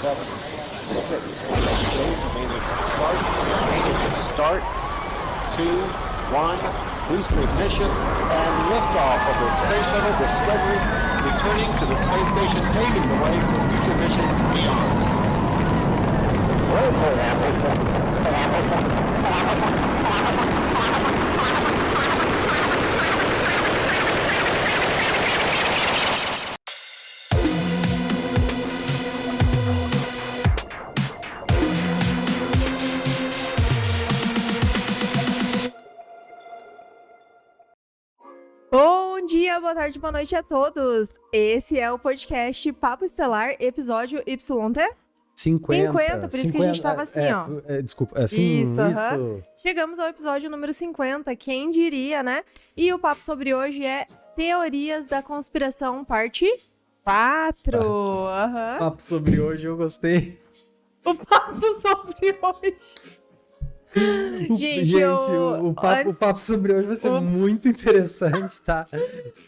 7, 6, start, 2, 1, booster ignition, and liftoff of the Space Shuttle Discovery, returning to the space station, paving the way for future missions beyond. Bom dia, boa tarde, boa noite a todos. Esse é o podcast Papo Estelar, episódio YT? 50, por isso que a gente tava assim, ó. Desculpa, assim, isso. Chegamos ao episódio número 50, quem diria, né? E o papo sobre hoje é Teorias da Conspiração, parte 4. Papo sobre hoje, eu gostei. O papo sobre hoje. Gente, o papo sobre hoje vai ser muito interessante, tá?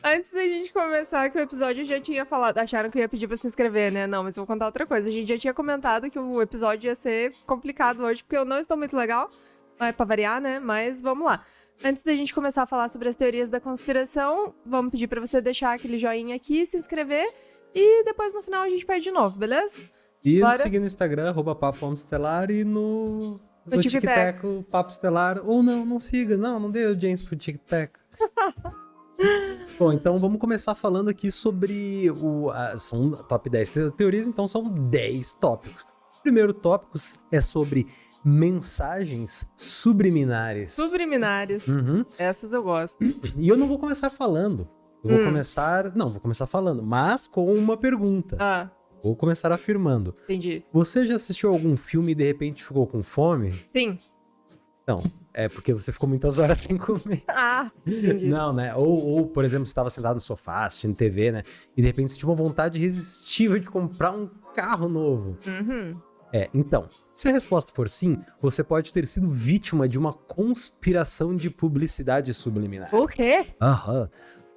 Antes da gente começar, que o episódio já tinha falado, acharam que eu ia pedir pra se inscrever, né? Não, mas eu vou contar outra coisa. A gente já tinha comentado que o episódio ia ser complicado hoje, porque eu não estou muito legal, pra variar, né? Mas vamos lá. Antes da gente começar a falar sobre as teorias da conspiração, vamos pedir pra você deixar aquele joinha aqui, se inscrever, e depois no final a gente pede de novo, beleza? E seguir no Instagram, @papo_estelar, e no TikTok, o Papo Estelar. Ou não siga. Não dê audiência pro TikTok. Bom, então vamos começar falando aqui sobre são top 10 teorias, então são 10 tópicos. O primeiro tópico é sobre mensagens subliminares. Subliminares. Essas eu gosto. E eu não vou começar falando. Vou começar falando, mas com uma pergunta. Vou começar afirmando. Entendi. Você já assistiu algum filme e de repente ficou com fome? Sim. Não, é porque você ficou muitas horas sem comer. Entendi. Não, né? Ou por exemplo, você estava sentado no sofá, assistindo TV, né? E de repente você tinha uma vontade irresistível de comprar um carro novo. Então, se a resposta for sim, você pode ter sido vítima de uma conspiração de publicidade subliminar. O quê?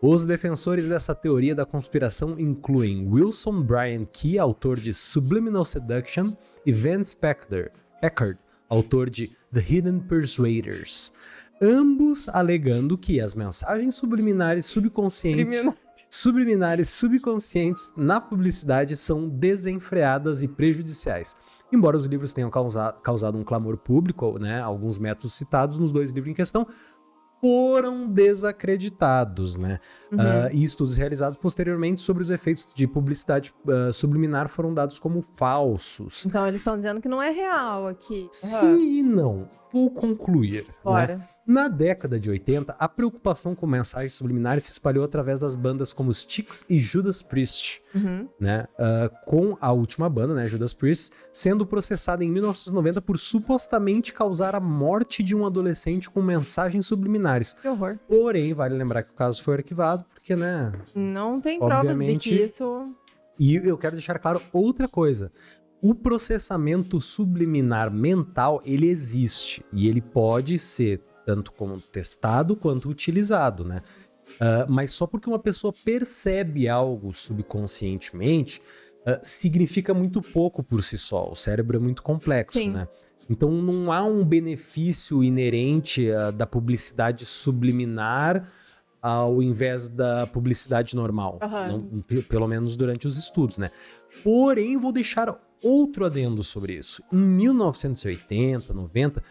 Os defensores dessa teoria da conspiração incluem Wilson Brian Key, autor de Subliminal Seduction, e Vance Packard, autor de The Hidden Persuaders, ambos alegando que as mensagens subliminares subconscientes na publicidade são desenfreadas e prejudiciais. Embora os livros tenham causado um clamor público, né, alguns métodos citados nos dois livros em questão foram desacreditados, né? E estudos realizados posteriormente sobre os efeitos de publicidade subliminar foram dados como falsos. Então eles estão dizendo que não é real aqui. Sim e não. Vou concluir. Bora. Né? Na década de 80, a preocupação com mensagens subliminares se espalhou através das bandas como Styx e Judas Priest, né? Com a última banda, né, Judas Priest, sendo processada em 1990 por supostamente causar a morte de um adolescente com mensagens subliminares. Que horror. Porém, vale lembrar que o caso foi arquivado, porque, né... Não tem provas de que isso... E eu quero deixar claro outra coisa. O processamento subliminar mental, ele existe. E ele pode ser tanto como testado quanto utilizado, né? Mas só porque uma pessoa percebe algo subconscientemente, significa muito pouco por si só. O cérebro é muito complexo, né? Então não há um benefício inerente da publicidade subliminar ao invés da publicidade normal. Não, pelo menos durante os estudos, né? Porém, vou deixar outro adendo sobre isso. Em 1980, 90...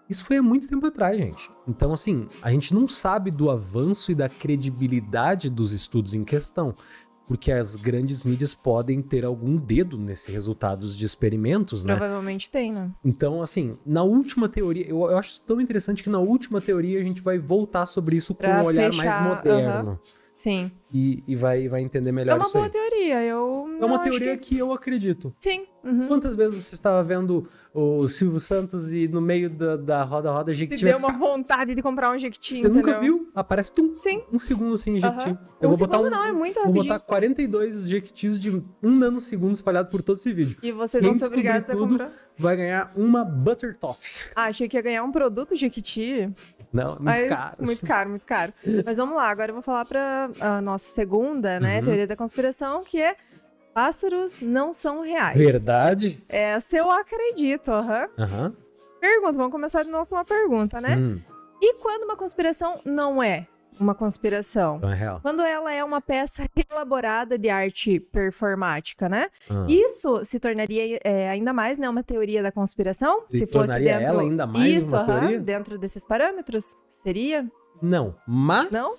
Isso foi há muito tempo atrás, gente. Então, assim, a gente não sabe do avanço e da credibilidade dos estudos em questão, porque as grandes mídias podem ter algum dedo nesses resultados de experimentos, né? Provavelmente tem, né? Então, assim, na última teoria, eu acho tão interessante que na última teoria a gente vai voltar sobre isso com um olhar mais moderno. Sim. E vai entender melhor isso aí. É uma boa teoria, É uma teoria que eu acredito. Sim. Quantas vezes você estava vendo o Silvio Santos e no meio da roda Jequiti... Te deu uma vontade de comprar um Jequiti, Você entendeu? nunca viu? Aparece um segundo assim, Jequiti. Eu Um vou botar segundo não, é muito Vou rapidinho. botar 42 Jequitis de 1 nanosegundo espalhado por todo esse vídeo. E vocês vão ser obrigados a comprar. Vai ganhar uma Butter Toffee. Achei que ia ganhar um produto Jequiti. Não, muito caro. Muito caro. Mas vamos lá, agora eu vou falar pra a nossa segunda, né, teoria da conspiração, que é Pássaros não são reais. Verdade? Essa eu acredito, aham. Aham. Pergunta, vamos começar de novo com uma pergunta, né? E quando uma conspiração não é uma conspiração? Então é real. Quando ela é uma peça elaborada de arte performática, né? Ah. Isso se tornaria ainda mais, né, uma teoria da conspiração? Se Se fosse tornaria dentro... ela ainda mais Isso, uma teoria? dentro desses parâmetros? Seria? Não, mas... Não?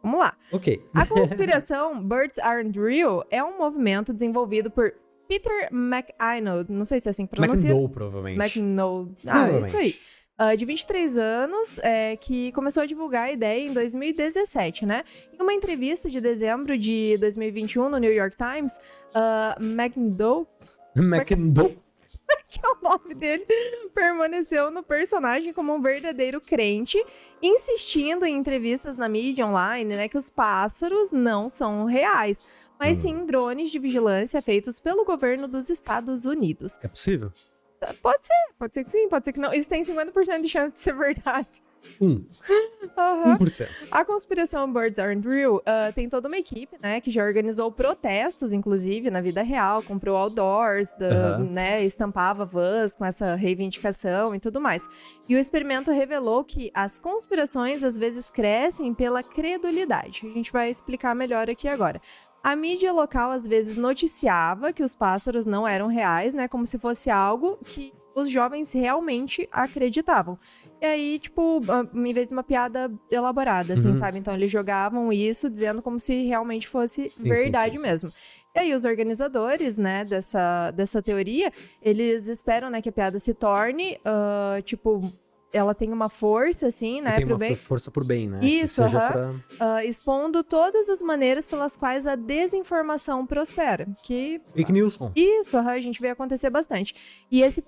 Vamos lá. Ok. A conspiração Birds Aren't Real é um movimento desenvolvido por Peter McIndoe, não sei se é assim que pronuncia. McDowell, provavelmente. McIndoe. Provavelmente. Isso aí. De 23 anos, que começou a divulgar a ideia em 2017, né? Em uma entrevista de dezembro de 2021 no New York Times, McIndoe, McDowell. que é o nome dele, permaneceu no personagem como um verdadeiro crente, insistindo em entrevistas na mídia online, né, que os pássaros não são reais, mas sim drones de vigilância feitos pelo governo dos Estados Unidos. É possível? Pode ser que sim, pode ser que não. Isso tem 50% de chance de ser verdade. 1%. A conspiração Birds Aren't Real tem toda uma equipe, né, que já organizou protestos, inclusive, na vida real, comprou outdoors, né, estampava vans com essa reivindicação e tudo mais. E o experimento revelou que as conspirações, às vezes, crescem pela credulidade. A gente vai explicar melhor aqui agora. A mídia local, às vezes, noticiava que os pássaros não eram reais, né, como se fosse algo que os jovens realmente acreditavam. E aí, tipo, em vez de uma piada elaborada, assim, sabe? Então, eles jogavam isso dizendo como se realmente fosse verdade mesmo. E aí, os organizadores, né, dessa teoria, eles esperam, né, que a piada se torne, tipo... Ela tem uma força, assim, né, pro bem. Força pro bem, né? Isso, que seja expondo todas as maneiras pelas quais a desinformação prospera. Que... Fake news. Isso, a gente vê acontecer bastante. E esse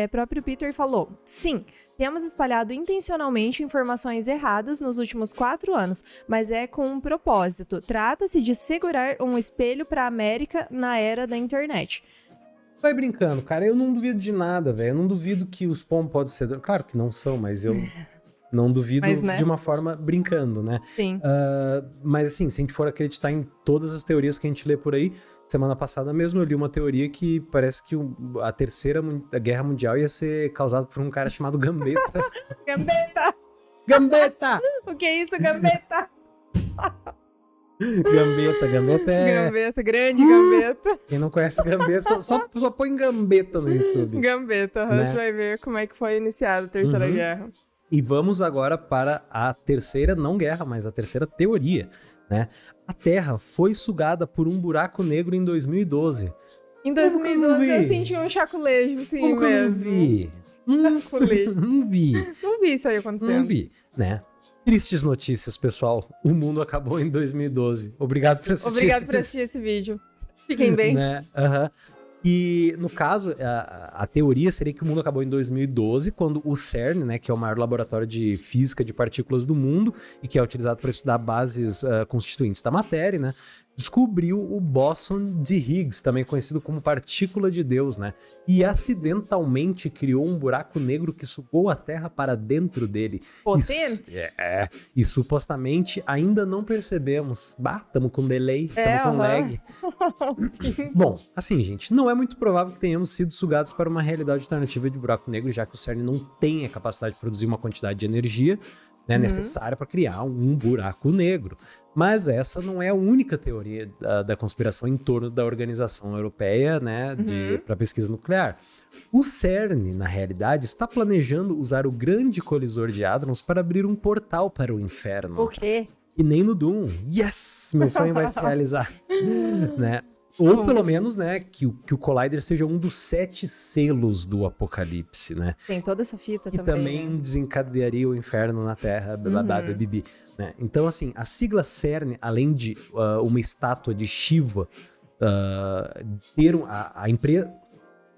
próprio Peter falou, sim, temos espalhado intencionalmente informações erradas nos últimos 4 anos, mas é com um propósito. Trata-se de segurar um espelho para a América na era da internet. Vai brincando, cara. Eu não duvido de nada, velho. Eu não duvido que os pombos podem ser... Claro que não são, mas eu não duvido né? de uma forma brincando, né? Sim. Mas assim, se a gente for acreditar em todas as teorias que a gente lê por aí, semana passada mesmo eu li uma teoria que parece que a terceira guerra mundial ia ser causada por um cara chamado Gambetta. Gambetta! Gambetta! O que é isso, Gambetta? Gambetta é... Gambetta, grande Gambetta. Quem não conhece Gambetta, só põe Gambetta no YouTube. Gambetta, né? Você vai ver como é que foi iniciada a Terceira Guerra. E vamos agora para a terceira, não guerra, mas a terceira teoria, né? A Terra foi sugada por um buraco negro em 2012. Em 2012 eu senti um chaculejo, assim Como que eu não mesmo. vi? Chaculejo. Não vi. Não vi isso aí acontecendo. Não vi, né? Tristes notícias, pessoal. O mundo acabou em 2012. Obrigado por assistir Obrigado por assistir esse vídeo. Fiquem bem. Né? E, no caso, a teoria seria que o mundo acabou em 2012, quando o CERN, né, que é o maior laboratório de física de partículas do mundo e que é utilizado para estudar bases constituintes da matéria, né, descobriu o bóson de Higgs, também conhecido como partícula de Deus, né, e acidentalmente criou um buraco negro que sugou a Terra para dentro dele. Potente? E supostamente ainda não percebemos. Tamo com delay, tamo com lag. Bom, assim, gente, não é muito provável que tenhamos sido sugados para uma realidade alternativa de buraco negro, já que o CERN não tem a capacidade de produzir uma quantidade de energia, né, necessária para criar um buraco negro. Mas essa não é a única teoria da conspiração em torno da Organização Europeia, né, para pesquisa nuclear. O CERN, na realidade, está planejando usar o grande colisor de hadrons para abrir um portal para o inferno. O quê? E nem no Doom. Yes! Meu sonho vai se realizar. Né? Ou pelo menos, né, que o Collider seja um dos 7 selos do Apocalipse, né? Tem toda essa fita que também. também né? desencadearia o inferno na Terra, bibi, né? Então, assim, a sigla CERN, além de uma estátua de Shiva, ter a empresa...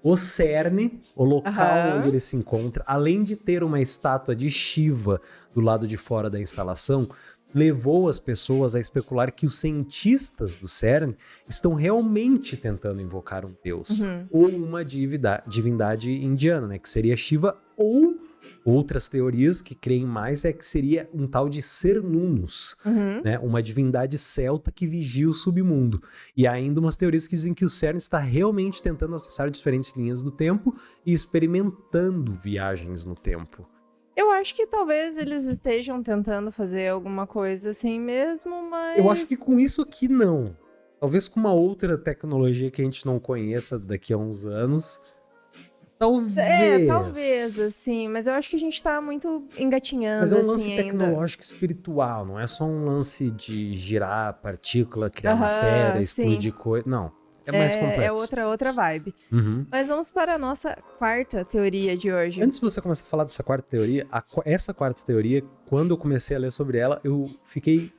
O CERN, o local onde ele se encontra, além de ter uma estátua de Shiva do lado de fora da instalação, levou as pessoas a especular que os cientistas do CERN estão realmente tentando invocar um deus ou uma divindade indiana, né, que seria Shiva ou Outras teorias que creem mais é que seria um tal de Cernunnos, né? Uma divindade celta que vigia o submundo. E há ainda umas teorias que dizem que o CERN está realmente tentando acessar diferentes linhas do tempo e experimentando viagens no tempo. Eu acho que talvez eles estejam tentando fazer alguma coisa assim mesmo, mas... Eu acho que com isso aqui não. Talvez com uma outra tecnologia que a gente não conheça daqui a uns anos. Talvez, assim, mas eu acho que a gente tá muito engatinhando, Mas é um assim, lance ainda. tecnológico espiritual, não é só um lance de girar partícula, criar Aham, matéria, sim. explodir coisa. Não, é mais complexo. É outra vibe. Uhum. Mas vamos para a nossa quarta teoria de hoje. Antes de você começar a falar dessa quarta teoria, essa quarta teoria, quando eu comecei a ler sobre ela, eu fiquei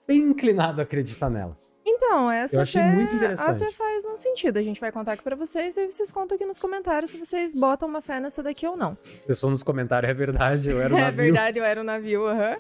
bem inclinado a acreditar nela. Então, essa Eu achei muito interessante. até faz um sentido. A gente vai contar aqui pra vocês e aí vocês contam aqui nos comentários se vocês botam uma fé nessa daqui ou não. A pessoa nos comentários, é verdade, eu era um navio. É verdade, eu era um navio, aham.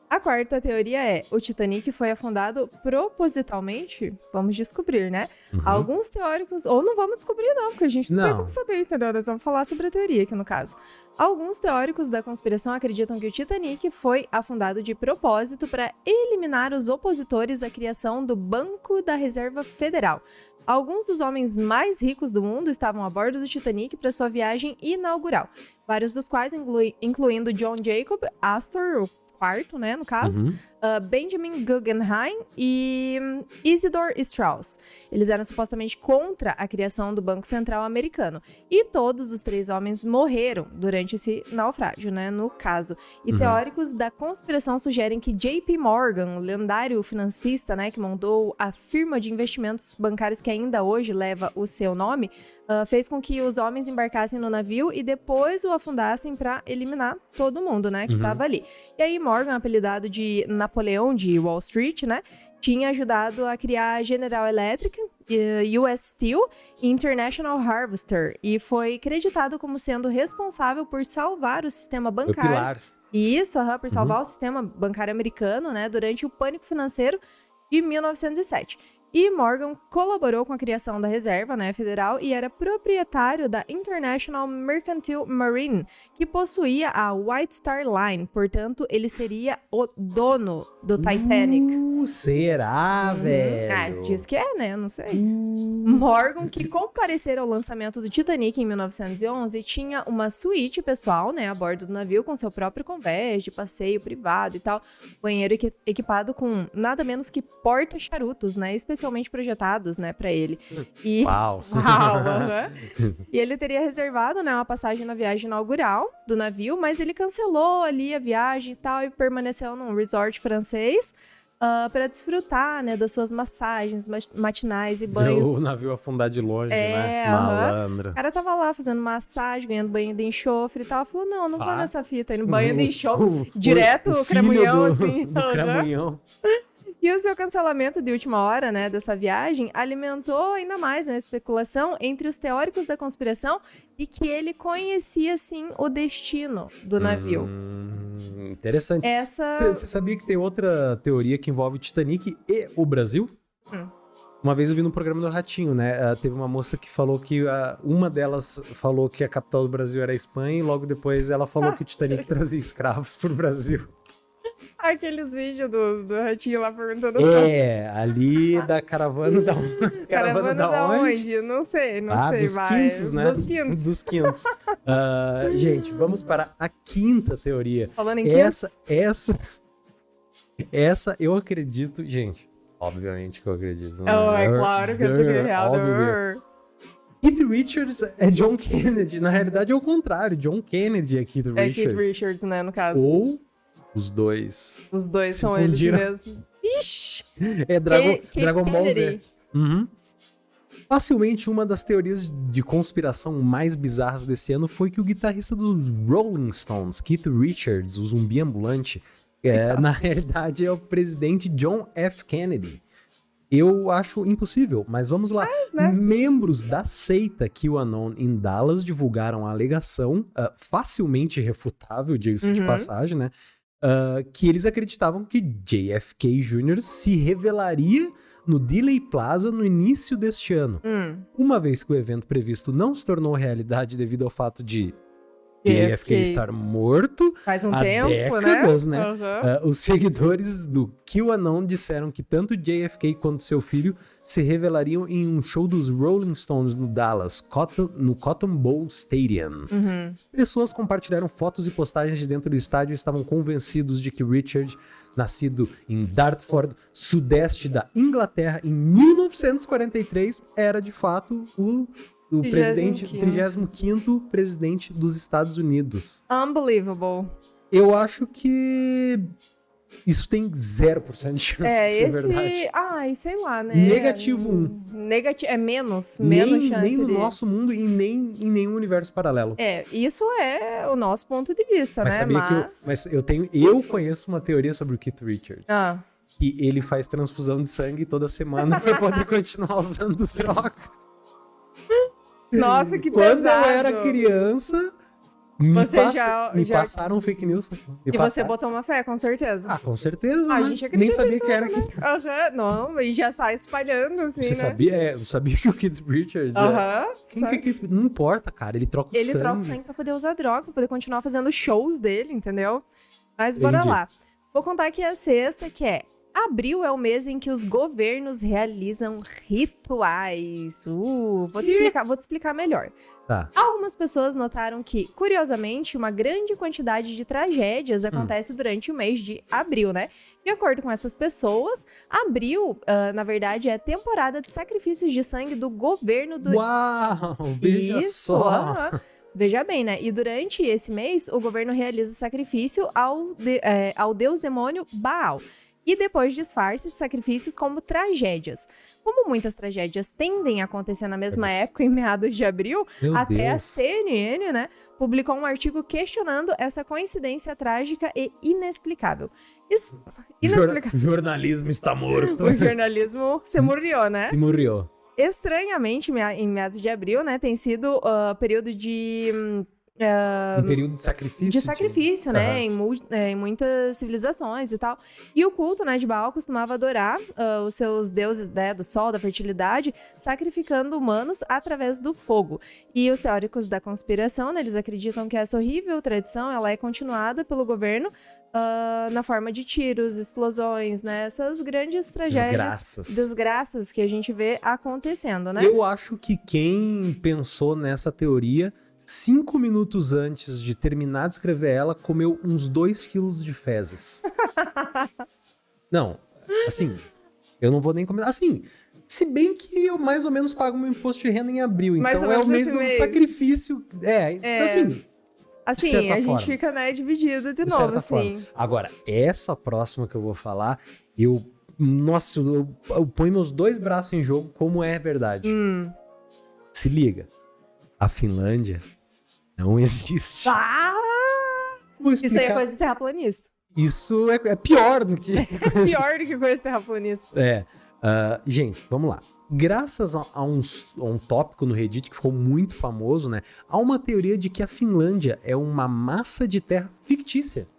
A quarta teoria é: o Titanic foi afundado propositalmente? Vamos descobrir, né? Alguns teóricos, ou não vamos descobrir não, porque a gente não tem como saber, entendeu? Nós vamos falar sobre a teoria aqui no caso. Alguns teóricos da conspiração acreditam que o Titanic foi afundado de propósito para eliminar os opositores à criação do Banco da Reserva Federal. Alguns dos homens mais ricos do mundo estavam a bordo do Titanic para sua viagem inaugural, vários dos quais incluindo John Jacob Astor, o quarto, né, no caso, Benjamin Guggenheim e Isidor Straus. Eles eram supostamente contra a criação do Banco Central americano. E todos os 3 homens morreram durante esse naufrágio, né, no caso. E teóricos da conspiração sugerem que JP Morgan, o lendário financista, né, que montou a firma de investimentos bancários que ainda hoje leva o seu nome, fez com que os homens embarcassem no navio e depois o afundassem para eliminar todo mundo, né, que estava ali. E aí Morgan, apelidado de Napoleão de Wall Street, né, tinha ajudado a criar a General Electric, US Steel e International Harvester e foi creditado como sendo responsável por salvar o sistema bancário. O pilar. Isso, por salvar o sistema bancário americano, né, durante o pânico financeiro de 1907. E Morgan colaborou com a criação da Reserva, né, Federal e era proprietário da International Mercantile Marine, que possuía a White Star Line. Portanto, ele seria o dono do Titanic. Será, velho? Diz que é, né? Eu não sei. Morgan, que comparecera ao lançamento do Titanic em 1911, tinha uma suíte pessoal, né, a bordo do navio, com seu próprio convés de passeio privado e tal. Banheiro equipado com nada menos que porta-charutos, né, especialmente projetados, né, pra ele. E... Uau! E ele teria reservado, né, uma passagem na viagem inaugural do navio, mas ele cancelou ali a viagem e tal e permaneceu num resort francês para desfrutar, né, das suas massagens matinais e banhos. Deu o navio afundar de longe, né? Malandro. O cara tava lá fazendo massagem, ganhando banho de enxofre e tal. Falou, não vou nessa fita aí, no banho de enxofre, direto, o cramunhão, assim. Do cramunhão. E o seu cancelamento de última hora, né, dessa viagem, alimentou ainda mais, né, a especulação entre os teóricos da conspiração e que ele conhecia, sim, o destino do navio. Interessante. Você sabia que tem outra teoria que envolve o Titanic e o Brasil? Uma vez eu vi no programa do Ratinho, né? Teve uma moça que falou que uma delas falou que a capital do Brasil era a Espanha e logo depois ela falou que o Titanic trazia escravos pro Brasil. Aqueles vídeos do Ratinho lá perguntando as coisas. Ali da caravana da onde? Caravana da onde? Não sei, dos vai. Quintos, né? Dos quintos. Gente, vamos para a quinta teoria. Falando em quintos? Essa eu acredito, gente. Obviamente que eu acredito. É claro que essa aqui é real. Keith Richards é John Kennedy. Na realidade é o contrário. John Kennedy é Keith Richards. É Keith Richards, né, no caso. Ou os dois. Os dois são eles mesmo. Ixi! É Dragon Ball Z. Facilmente, uma das teorias de conspiração mais bizarras desse ano foi que o guitarrista dos Rolling Stones, Keith Richards, o zumbi ambulante, na realidade é o presidente John F. Kennedy. Eu acho impossível, mas vamos lá. Membros da seita QAnon em Dallas divulgaram a alegação, facilmente refutável, diga-se de passagem, né? Que eles acreditavam que JFK Jr. se revelaria no Dealey Plaza no início deste ano. Uma vez que o evento previsto não se tornou realidade devido ao fato de JFK estar morto Faz um há tempo, décadas, né? Uhum. Os seguidores do QAnon disseram que tanto JFK quanto seu filho se revelariam em um show dos Rolling Stones no Dallas, no Cotton Bowl Stadium. Uhum. Pessoas compartilharam fotos e postagens de dentro do estádio e estavam convencidos de que Richard, nascido em Dartford, sudeste da Inglaterra, em 1943, era de fato o presidente, 35º presidente dos Estados Unidos. Unbelievable. Eu acho que isso tem 0% de chance de ser verdade. Ai, sei lá, né? Negativo 1. É menos Nem chance no de... nosso mundo e nem em nenhum universo paralelo. Isso é o nosso ponto de vista, Mas né? sabia que eu conheço uma teoria sobre o Keith Richards. Que ele faz transfusão de sangue toda semana pra poder continuar usando droga. Nossa, que Quando pesado. eu era criança, me passaram fake news. Você botou uma fé, com certeza. Ah, com certeza, A né? gente acredita Nem sabia em que era tudo, Keith. Não, e já sai espalhando, assim, Você né? sabia? Eu sabia que o Keith Richards... Quem que é Keith? Não importa, cara. Ele troca o sangue. Ele troca o sangue pra poder usar droga, pra poder continuar fazendo shows dele, entendeu? Mas bora Entendi. lá. Vou contar aqui a sexta, que é... Abril é o mês em que os governos realizam rituais. Vou te explicar melhor. Tá. Algumas pessoas notaram que, curiosamente, uma grande quantidade de tragédias acontece durante o mês de abril, né? De acordo com essas pessoas, abril, na verdade, é temporada de sacrifícios de sangue do governo do... Uau! Veja só! aham. Veja bem, né? E durante esse mês, o governo realiza sacrifício ao deus demônio Baal. E depois disfarça esses sacrifícios como tragédias. Como muitas tragédias tendem a acontecer na mesma época, em meados de abril, até a CNN, né, publicou um artigo questionando essa coincidência trágica e inexplicável. Jornalismo está morto. O jornalismo se morreu, né? Se morreu. Estranhamente, em meados de abril, né, tem sido período de... um período de sacrifício. De sacrifício, né? Em muitas civilizações e tal. E o culto, né, de Baal costumava adorar os seus deuses, né, do sol, da fertilidade, sacrificando humanos através do fogo. E os teóricos da conspiração, né, eles acreditam que essa horrível tradição ela é continuada pelo governo na forma de tiros, explosões, né? Essas grandes tragédias, desgraças que a gente vê acontecendo, né? Eu acho que quem pensou nessa teoria... 5 minutos antes de terminar de escrever ela, comeu uns 2 quilos de fezes. Não, assim, eu não vou nem comer. Assim, se bem que eu mais ou menos pago meu imposto de renda em abril, então é o mês do sacrifício. Então assim... Assim, a gente fica, né, dividido de novo, assim. Forma. Agora, essa próxima que eu vou falar, nossa, eu ponho meus 2 braços em jogo como é verdade. Se liga. A Finlândia não existe. Isso aí é coisa de terraplanista. Isso é pior do que... Pior do que coisa de terraplanista. Gente, vamos lá. Graças a um tópico no Reddit que ficou muito famoso, né? Há uma teoria de que a Finlândia é uma massa de terra fictícia.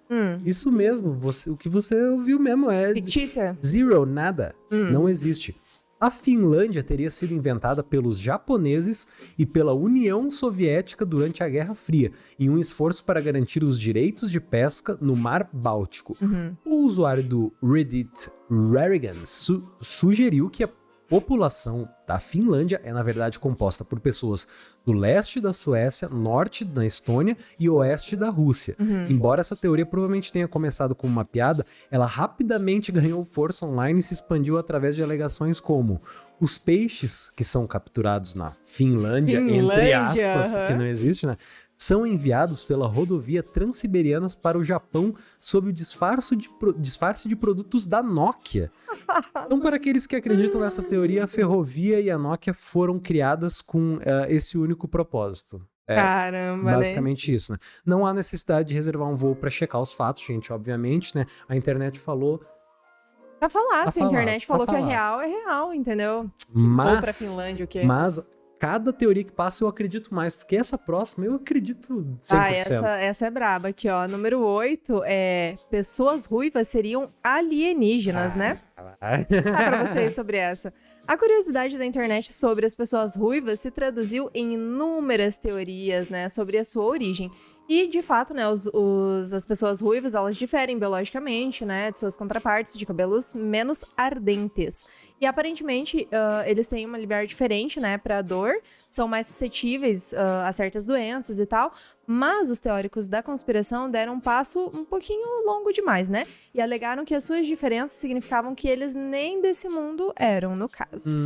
Isso mesmo, o que você ouviu mesmo é... Fictícia? Zero, nada. Não existe. A Finlândia teria sido inventada pelos japoneses e pela União Soviética durante a Guerra Fria, em um esforço para garantir os direitos de pesca no Mar Báltico. O usuário do Reddit, Rarigan, sugeriu que a população da Finlândia é, na verdade, composta por pessoas do leste da Suécia, norte da Estônia e oeste da Rússia. Embora essa teoria provavelmente tenha começado como uma piada, ela rapidamente ganhou força online e se expandiu através de alegações como os peixes que são capturados na Finlândia, entre aspas, porque não existe, né? São enviados pela rodovia Transiberiana para o Japão sob o disfarce de produtos da Nokia. Então, para aqueles que acreditam nessa teoria, a ferrovia e a Nokia foram criadas com esse único propósito. Caramba, basicamente isso, né? Não há necessidade de reservar um voo para checar os fatos, gente, obviamente, né? A internet falou... Tá falado, se a internet falou que é real, entendeu? Mas, ou pra Finlândia, o quê? Mas... Cada teoria que passa eu acredito mais, porque essa próxima eu acredito 100%. Essa é braba aqui, ó. Número 8 é pessoas ruivas seriam alienígenas, né? Pra vocês sobre essa. A curiosidade da internet sobre as pessoas ruivas se traduziu em inúmeras teorias, né, sobre a sua origem. E, de fato, né, as pessoas ruivas, elas diferem biologicamente, né, de suas contrapartes de cabelos menos ardentes. E, aparentemente, eles têm uma liberdade diferente, né, pra dor, são mais suscetíveis a certas doenças e tal. Mas os teóricos da conspiração deram um passo um pouquinho longo demais, né? E alegaram que as suas diferenças significavam que eles nem desse mundo eram, no caso.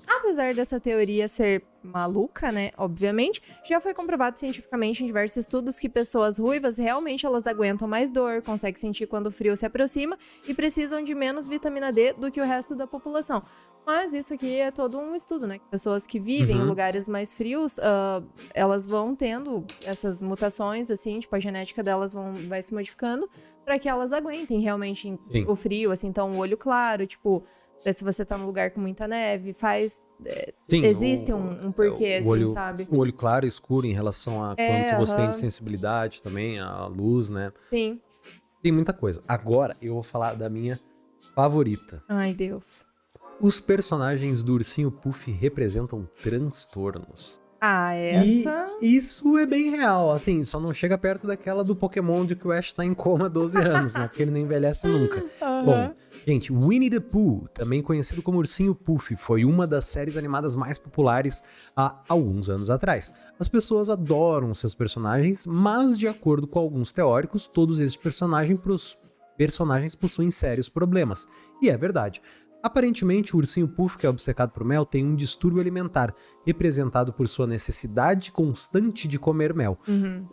Apesar dessa teoria ser maluca, né? Obviamente, já foi comprovado cientificamente em diversos estudos que pessoas ruivas realmente elas aguentam mais dor, conseguem sentir quando o frio se aproxima e precisam de menos vitamina D do que o resto da população. Mas isso aqui é todo um estudo, né? Pessoas que vivem em lugares mais frios, elas vão tendo essas mutações, assim, tipo, a genética delas vai se modificando para que elas aguentem realmente o frio, assim. Então, o olho claro, tipo, se você tá num lugar com muita neve, Sim, existe um porquê, assim, olho, sabe? O olho claro e escuro em relação a quanto você tem de sensibilidade também, a luz, né? Sim. Tem muita coisa. Agora eu vou falar da minha favorita. Ai, Deus. Os personagens do Ursinho Puff representam transtornos. Ah, essa... E isso é bem real, assim, só não chega perto daquela do Pokémon de que o Ash tá em coma há 12 anos, né? Porque ele não envelhece nunca. Bom, gente, Winnie the Pooh, também conhecido como Ursinho Puff, foi uma das séries animadas mais populares há alguns anos atrás. As pessoas adoram seus personagens, mas de acordo com alguns teóricos, todos esses personagens possuem sérios problemas. E é verdade. Aparentemente, o Ursinho Puff, que é obcecado por mel, tem um distúrbio alimentar, representado por sua necessidade constante de comer mel.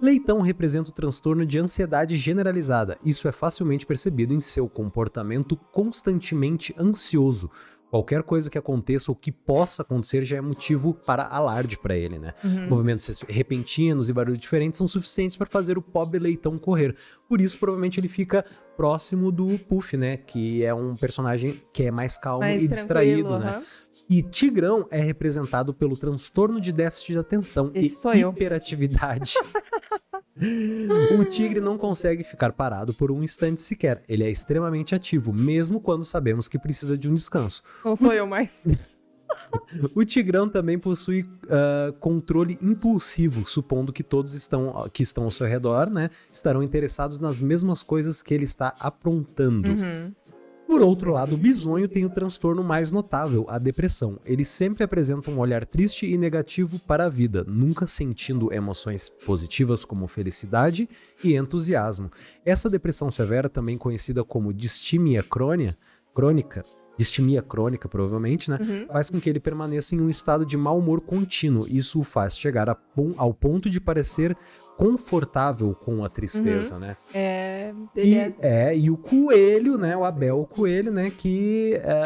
Leitão representa o transtorno de ansiedade generalizada. Isso é facilmente percebido em seu comportamento constantemente ansioso. Qualquer coisa que aconteça ou que possa acontecer já é motivo para alarde para ele, né? Movimentos repentinos e barulhos diferentes são suficientes para fazer o pobre Leitão correr. Por isso, provavelmente, ele fica próximo do Puff, né? Que é um personagem que é mais calmo e distraído, né? E Tigrão é representado pelo transtorno de déficit de atenção e hiperatividade. O tigre não consegue ficar parado por um instante sequer. Ele é extremamente ativo, mesmo quando sabemos que precisa de um descanso. Não sou eu mais. O Tigrão também possui controle impulsivo, supondo que todos que estão ao seu redor, né, estarão interessados nas mesmas coisas que ele está aprontando. Por outro lado, o bisonho tem o transtorno mais notável, a depressão. Ele sempre apresenta um olhar triste e negativo para a vida, nunca sentindo emoções positivas como felicidade e entusiasmo. Essa depressão severa, também conhecida como distimia crônica, provavelmente, né? Faz com que ele permaneça em um estado de mau humor contínuo. Isso o faz chegar ao ponto de parecer confortável com a tristeza, né? E o coelho, né? O Abel, o coelho, né?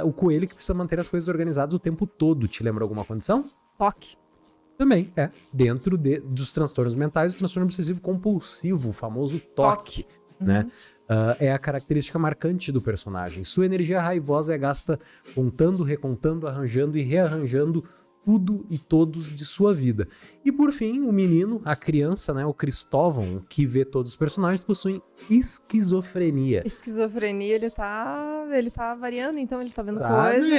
O coelho que precisa manter as coisas organizadas o tempo todo. Te lembra alguma condição? Toque. Também, dentro dos transtornos mentais, o transtorno obsessivo compulsivo, o famoso toque. Né? É a característica marcante do personagem. Sua energia raivosa é gasta contando, recontando, arranjando e rearranjando tudo e todos de sua vida. E por fim, o menino, a criança, né, o Cristóvão, que vê todos os personagens, possuem esquizofrenia. Esquizofrenia, ele tá variando, então ele tá vendo coisas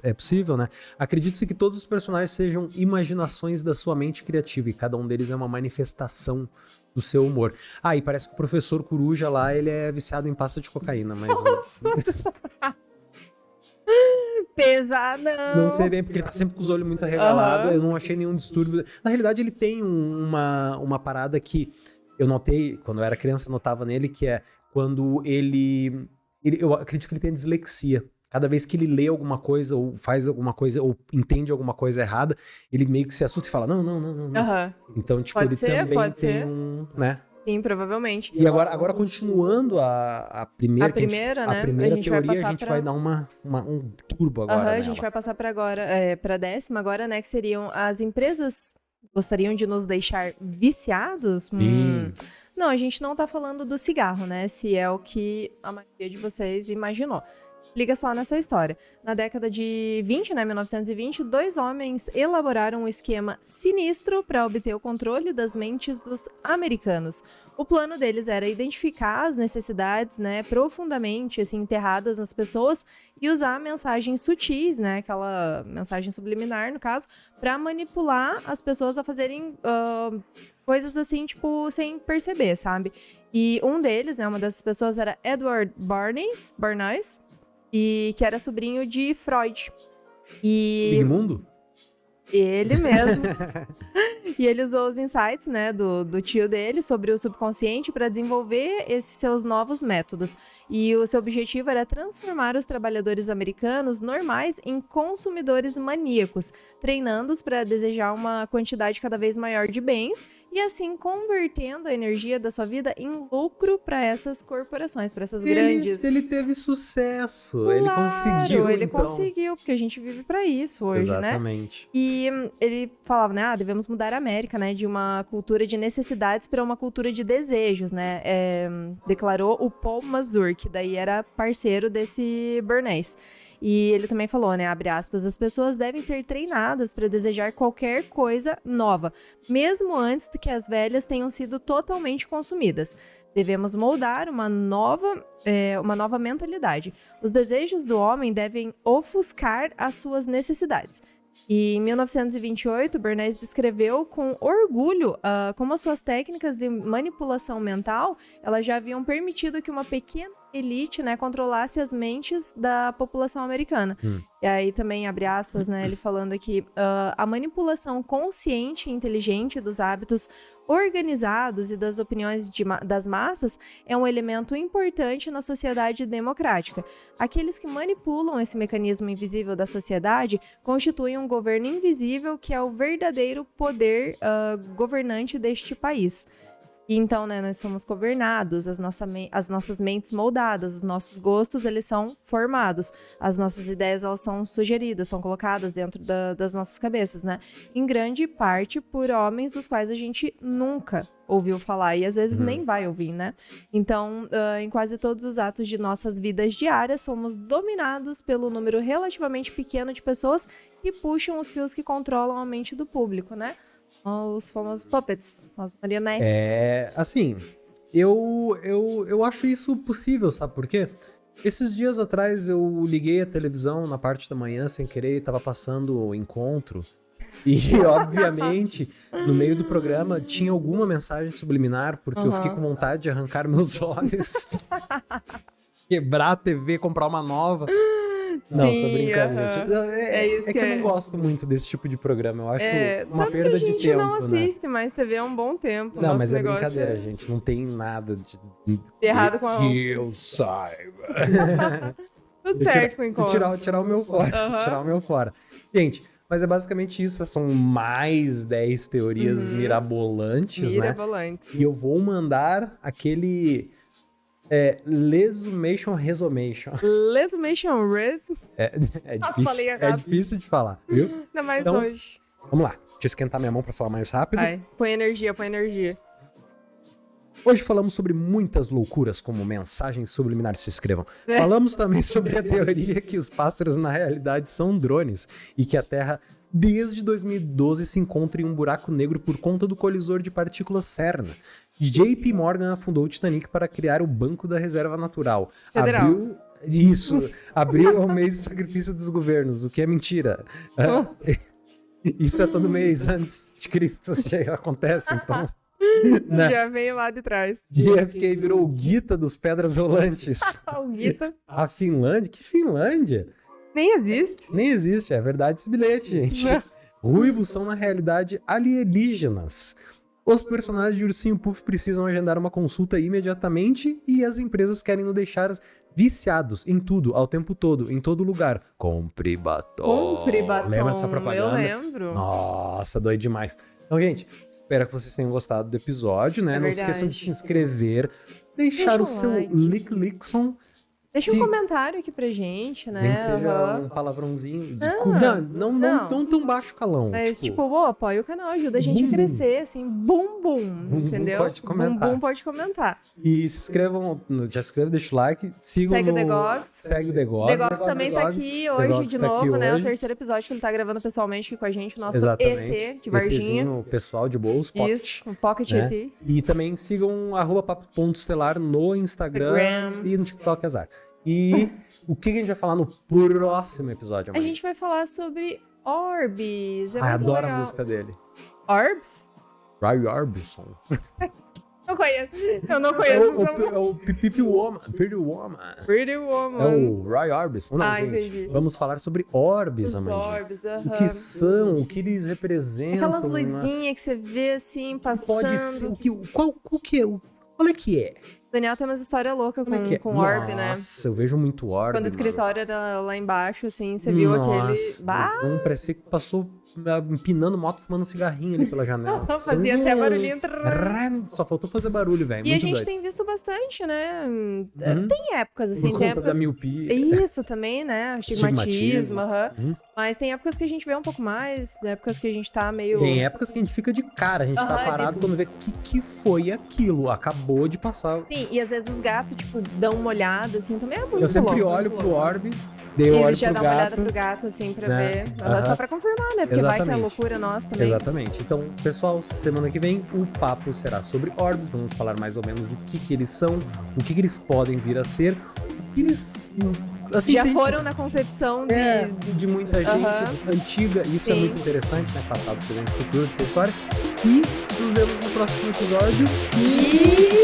É possível, né? Acredita-se que todos os personagens sejam imaginações da sua mente criativa e cada um deles é uma manifestação do seu humor. E parece que o professor Coruja lá, ele é viciado em pasta de cocaína, mas... Pesadão. Não sei bem, porque ele tá sempre com os olhos muito arregalados. Eu não achei nenhum distúrbio. Na realidade, ele tem uma parada que eu notei, quando eu era criança, eu notava nele, que é quando eu acredito que ele tem dislexia. Cada vez que ele lê alguma coisa, ou faz alguma coisa, ou entende alguma coisa errada, ele meio que se assusta e fala, não. Então, tipo, pode ele ser, também tem né? Sim, provavelmente. E agora continuando a primeira né? teoria, a gente vai dar um turbo agora. A gente vai passar para a 10ª agora, né? Que seriam as empresas gostariam de nos deixar viciados? Não, a gente não tá falando do cigarro, né? Se é o que a maioria de vocês imaginou. Liga só nessa história. Na década de 20, né, 1920, 2 homens elaboraram um esquema sinistro para obter o controle das mentes dos americanos. O plano deles era identificar as necessidades, né, profundamente assim, enterradas nas pessoas e usar mensagens sutis, né, aquela mensagem subliminar, no caso, para manipular as pessoas a fazerem coisas assim, tipo, sem perceber, sabe? E um deles, né, uma dessas pessoas era Edward Bernays, e que era sobrinho de Freud. E Sigmundo? ele mesmo. E ele usou os insights, né, do tio dele sobre o subconsciente para desenvolver esses seus novos métodos. E o seu objetivo era transformar os trabalhadores americanos normais em consumidores maníacos, treinando-os para desejar uma quantidade cada vez maior de bens e assim convertendo a energia da sua vida em lucro para essas corporações, para essas grandes. Ele teve sucesso, Claro, ele conseguiu. Ele então. conseguiu, porque a gente vive para isso hoje, né? Exatamente. E ele falava, né, devemos mudar a América, né, de uma cultura de necessidades para uma cultura de desejos, né, declarou o Paul Mazur, que daí era parceiro desse Bernays. E ele também falou, né, abre aspas, as pessoas devem ser treinadas para desejar qualquer coisa nova, mesmo antes de que as velhas tenham sido totalmente consumidas. Devemos moldar uma nova mentalidade. Os desejos do homem devem ofuscar as suas necessidades. E em 1928, Bernays descreveu com orgulho como as suas técnicas de manipulação mental elas já haviam permitido que uma pequena elite, né, controlasse as mentes da população americana. E aí também, abre aspas, né, ele falando aqui, a manipulação consciente e inteligente dos hábitos organizados e das opiniões das massas é um elemento importante na sociedade democrática. Aqueles que manipulam esse mecanismo invisível da sociedade constituem um governo invisível que é o verdadeiro poder governante deste país. E então, né, nós somos governados, as nossas mentes moldadas, os nossos gostos, eles são formados, as nossas ideias, elas são sugeridas, são colocadas dentro das nossas cabeças, né? Em grande parte por homens dos quais a gente nunca ouviu falar e às vezes nem vai ouvir, né? Então, em quase todos os atos de nossas vidas diárias, somos dominados pelo número relativamente pequeno de pessoas que puxam os fios que controlam a mente do público, né? Os famosos puppets, as marionetes. Assim, eu acho isso possível, sabe por quê? Esses dias atrás eu liguei a televisão na parte da manhã sem querer, tava passando o encontro e, obviamente, no meio do programa tinha alguma mensagem subliminar, porque eu fiquei com vontade de arrancar meus olhos, quebrar a TV, comprar uma nova. Não, tô brincando, gente. É que eu não gosto muito desse tipo de programa. Eu acho uma perda de tempo. A gente não assiste mais TV há um bom tempo. Não, mas é brincadeira, gente. Não tem nada de errado com a... que eu saiba. Tudo certo com o encontro. Tirar o meu fora. Tirar o meu fora. Gente, mas é basicamente isso. São mais 10 teorias mirabolantes, né? E eu vou mandar aquele... Lesumation Resumation. Lesumation Res? É difícil de falar, viu? Ainda mais então, hoje. Vamos lá. Deixa eu esquentar minha mão pra falar mais rápido. Vai, põe energia. Hoje falamos sobre muitas loucuras, como mensagens subliminares, se inscrevam. Falamos também sobre a teoria que os pássaros na realidade são drones e que a Terra, desde 2012, se encontra em um buraco negro por conta do colisor de partículas CERN. JP Morgan afundou o Titanic para criar o Banco da Reserva Natural. Abriu ao mês de sacrifício dos governos, o que é mentira. Isso é todo mês antes de Cristo já acontece, então... Já vem lá de trás. JFK virou o Guita dos Pedras Rolantes. O Guita. A Finlândia? Que Finlândia? Nem existe. É verdade esse bilhete, gente. Ruivos são, na realidade, alienígenas. Os personagens de Ursinho Puff precisam agendar uma consulta imediatamente e as empresas querem nos deixar viciados em tudo, ao tempo todo, em todo lugar. Compre batom. Lembra dessa propaganda? Eu lembro. Nossa, dói demais. Então, gente, espero que vocês tenham gostado do episódio, né? Não esqueçam de se inscrever, deixar o seu like. Deixa um comentário aqui pra gente, né? Nem que seja Aham. um palavrãozinho. Não. Não tão baixo calão. Mas, apoia o canal, ajuda a gente a crescer, assim, bum, entendeu? Pode comentar. Bum, pode comentar. E se inscrevam, já se inscrevam, deixa o like, sigam Segue o no... The Gogs. Segue o The Gogs. The Gogs também tá aqui hoje de novo, né? O terceiro episódio que ele tá gravando pessoalmente aqui com a gente, o nosso ET de Varginha. ETzinho pessoal de bolso, Pocket. Isso, um Pocket né? ET. E também sigam @papo.estelar no Instagram e no TikTok, azar. E o que a gente vai falar no próximo episódio, A amanhã? gente vai falar sobre Orbs. É muito Adoro legal. a música dele. Orbs? Roy Orbison. Não conheço. Eu não conheço. É o Pretty Woman. Pretty Woman. Pretty É Woman. o Roy Orbison. Não, gente. Entendi. Vamos falar sobre orbes, Os Amandinha. Orbs, O que são, o que eles representam. Aquelas luzinhas que você vê assim, passando. Pode ser. Qual é que é? Daniel tem umas histórias loucas Como é que é? com Orb, né? Nossa, eu vejo muito orb. Quando o escritório era lá embaixo, assim, você viu aquele... Bah! Parecia que passou empinando moto, fumando um cigarrinho ali pela janela. Fazia até barulhinho. Só faltou fazer barulho, velho. E muito a gente doido. tem visto bastante, né? Tem épocas, assim, Por tem conta épocas... da miopia. Isso também, né? Estigmatismo, aham. Uhum. Mas tem épocas que a gente vê um pouco mais, épocas que a gente tá meio... Tem épocas que a gente fica de cara, a gente tá parado quando vê o que foi aquilo. Acabou de passar. Sim, e às vezes os gatos, tipo, dão uma olhada, assim, também é muito Eu sempre louco, olho muito pro louco. orb, daí eu E olho eles já pro dão uma olhada gato. pro gato, assim, pra né? ver. Aham. Só pra confirmar, né? Porque vai que é Exatamente. loucura nossa também. Exatamente. Então, pessoal, semana que vem o papo será sobre orbs. Vamos falar mais ou menos o que eles são, o que eles podem vir a ser. Eles, assim, Já se a gente- foram na concepção de muita gente Aham. antiga. Isso é Sim. muito interessante, né? Passado, presente, futuro dessa história. E nos vemos no próximo episódio. E...